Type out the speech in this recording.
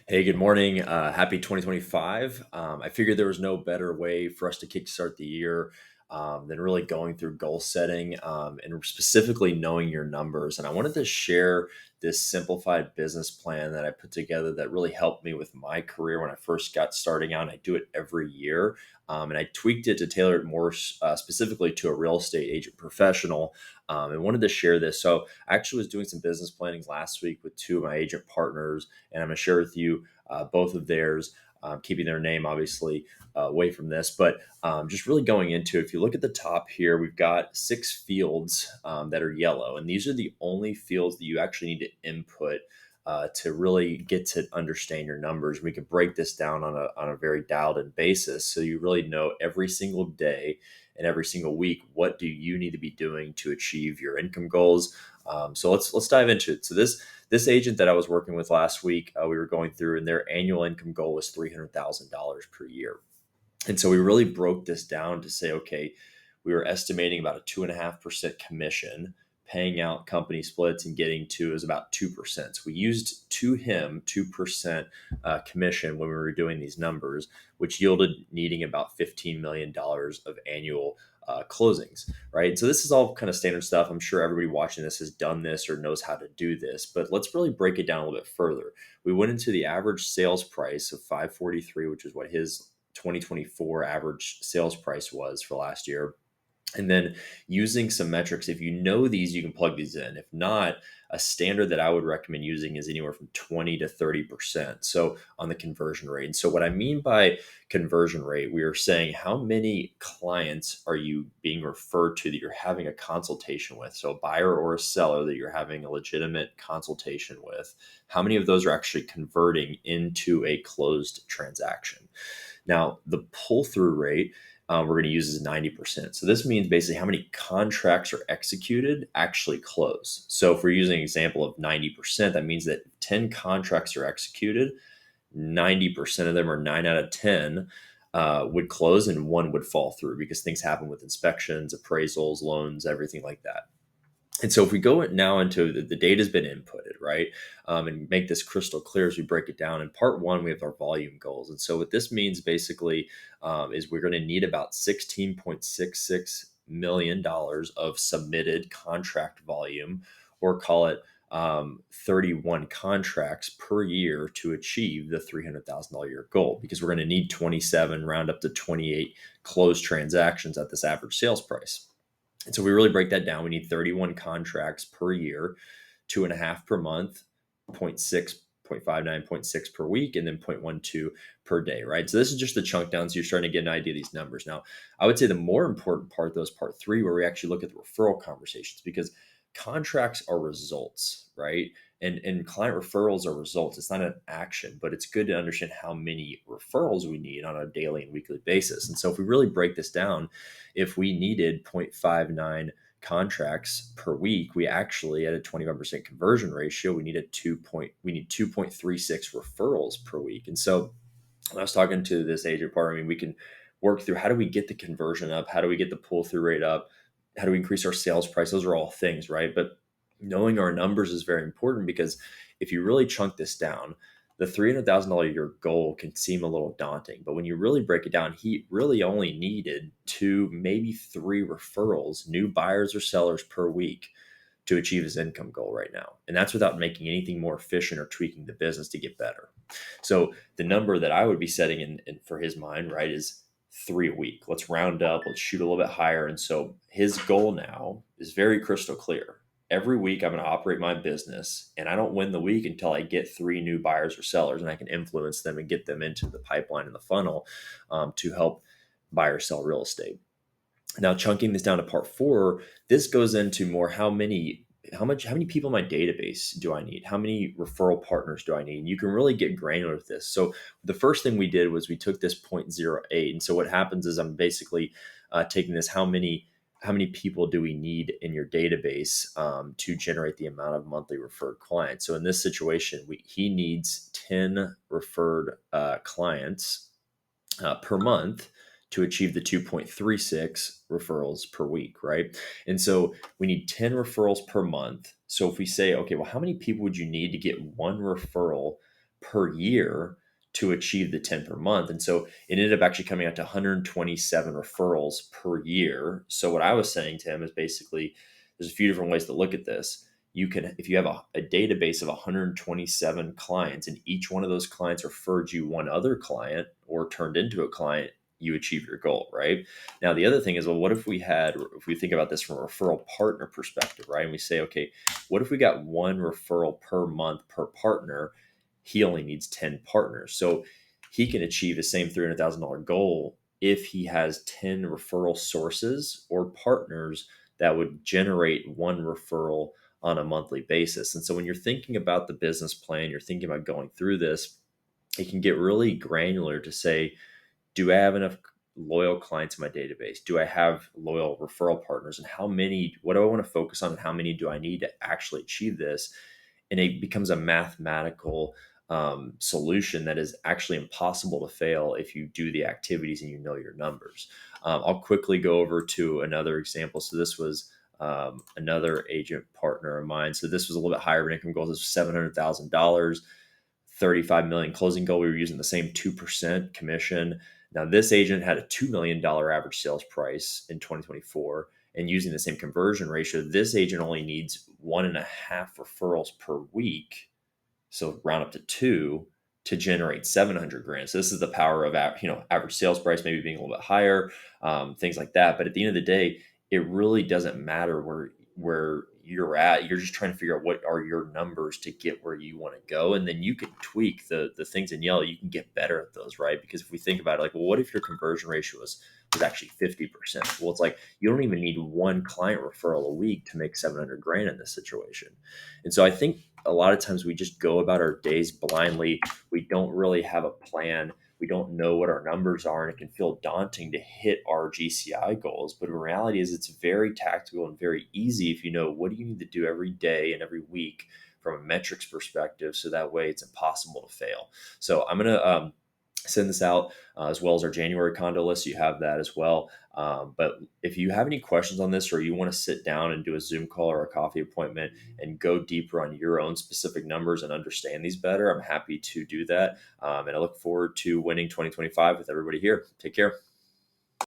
Hey, good morning. Happy 2025. I figured there was no better way for us to kickstart the year than really going through goal setting and specifically knowing your numbers. And I wanted to share this simplified business plan that I put together that really helped me with my career when I first got starting out. And I do it every year. And I tweaked it to tailor it more specifically to a real estate agent professional and wanted to share this. So I actually was doing some business planning last week with two of my agent partners, and I'm going to share with you both of theirs, keeping their name obviously away from this, but just really going into it. If you look at the top here, we've got six fields that are yellow, and these are the only fields that you actually need to input to really get to understand your numbers. We can break this down on a very dialed in basis, so you really know every single day and every single week what do you need to be doing to achieve your income goals. So let's dive into it. So this agent that I was working with last week, we were going through, and their annual income goal was $300,000 per year. And so we really broke this down to say, okay, we were estimating about a 2.5% commission, paying out company splits and getting to is about 2%. So we used to him 2% commission when we were doing these numbers, which yielded needing about $15 million of annual closings, right? So this is all kind of standard stuff. I'm sure everybody watching this has done this or knows how to do this, but let's really break it down a little bit further. We went into the average sales price of 543, which is what his 2024 average sales price was for last year. And then using some metrics, if you know these, you can plug these in. If not, a standard that I would recommend using is anywhere from 20 to 30%. So on the conversion rate. And so what I mean by conversion rate, we are saying how many clients are you being referred to that you're having a consultation with? So a buyer or a seller that you're having a legitimate consultation with, how many of those are actually converting into a closed transaction? Now, the pull through rate we're going to use is 90%. So this means basically how many contracts are executed actually close. So if we're using an example of 90%, that means that 10 contracts are executed, 90% of them, or 9 out of 10, would close and one would fall through because things happen with inspections, appraisals, loans, everything like that. And so if we go now into the data has been inputted, right, and make this crystal clear as we break it down. In part one, we have our volume goals. And so what this means basically is we're going to need about $16.66 million of submitted contract volume, or call it 31 contracts per year to achieve the $300,000 year goal, because we're going to need 27, round up to 28 closed transactions at this average sales price. And so we really break that down. We need 31 contracts per year, 2.5 per month, zero point 0.6, 0.59, zero point 0.6 per week, and then 0.12 per day, right? So this is just the chunk down. So you're starting to get an idea of these numbers. Now, I would say the more important part, though, is part three, where we actually look at the referral conversations, because contracts are results, right? And client referrals are results. It's not an action, but it's good to understand how many referrals we need on a daily and weekly basis. And so if we really break this down, if we needed 0.59 contracts per week, we actually at a 25% conversion ratio, we need 2.36 referrals per week. And so when I was talking to this agent partner, I mean, we can work through how do we get the conversion up? How do we get the pull through rate up? How do we increase our sales price? Those are all things, right? But knowing our numbers is very important, because if you really chunk this down, the $300,000 year goal can seem a little daunting, but when you really break it down, he really only needed two, maybe three referrals, new buyers or sellers per week, to achieve his income goal right now. And that's without making anything more efficient or tweaking the business to get better. So the number that I would be setting in for his mind, right, is 3 a week. Let's round up, let's shoot a little bit higher. And so his goal now is very crystal clear. Every week I'm going to operate my business, and I don't win the week until I get three new buyers or sellers, and I can influence them and get them into the pipeline and the funnel to help buy or sell real estate. Now, chunking this down to part four, this goes into more how many people in my database do I need? How many referral partners do I need? And you can really get granular with this. So the first thing we did was we took this 0.08. And so what happens is I'm basically taking this, how many people do we need in your database to generate the amount of monthly referred clients? So in this situation, he needs 10 referred clients per month to achieve the 2.36 referrals per week, right? And so we need 10 referrals per month. So if we say, okay, well, how many people would you need to get one referral per year to achieve the 10 per month. And so it ended up actually coming out to 127 referrals per year. So what I was saying to him is basically there's a few different ways to look at this. You can, if you have a database of 127 clients and each one of those clients referred you one other client or turned into a client, you achieve your goal, right? Now, the other thing is, well, what if we think about this from a referral partner perspective, right? And we say, okay, what if we got one referral per month per partner? He only needs 10 partners. So he can achieve the same $300,000 goal if he has 10 referral sources or partners that would generate one referral on a monthly basis. And so when you're thinking about the business plan, you're thinking about going through this, it can get really granular to say, do I have enough loyal clients in my database? Do I have loyal referral partners? And how many, what do I want to focus on? And how many do I need to actually achieve this? And it becomes a mathematical solution that is actually impossible to fail if you do the activities and you know your numbers. I'll quickly go over to another example. So this was another agent partner of mine. So this was a little bit higher of an income goal. This was $700,000, 35 million closing goal. We were using the same 2% commission. Now this agent had a $2 million average sales price in 2024. And using the same conversion ratio, this agent only needs 1.5 referrals per week, so round up to two, to generate 700 grand. So this is the power of average sales price maybe being a little bit higher, things like that. But at the end of the day, it really doesn't matter where you're at. You're just trying to figure out what are your numbers to get where you want to go, and then you can tweak the things in yellow. You can get better at those, right? Because if we think about it, like, well, what if your conversion ratio was actually 50%? Well, it's like you don't even need one client referral a week to make 700 grand in this situation. And so I think a lot of times we just go about our days blindly. We don't really have a plan. We don't know what our numbers are, and it can feel daunting to hit our GCI goals. But in reality is it's very tactical and very easy if you know what do you need to do every day and every week from a metrics perspective, so that way it's impossible to fail. So I'm going to send this out as well as our January condo list. So you have that as well. But if you have any questions on this, or you want to sit down and do a Zoom call or a coffee appointment and go deeper on your own specific numbers and understand these better, I'm happy to do that. And I look forward to winning 2025 with everybody here. Take care.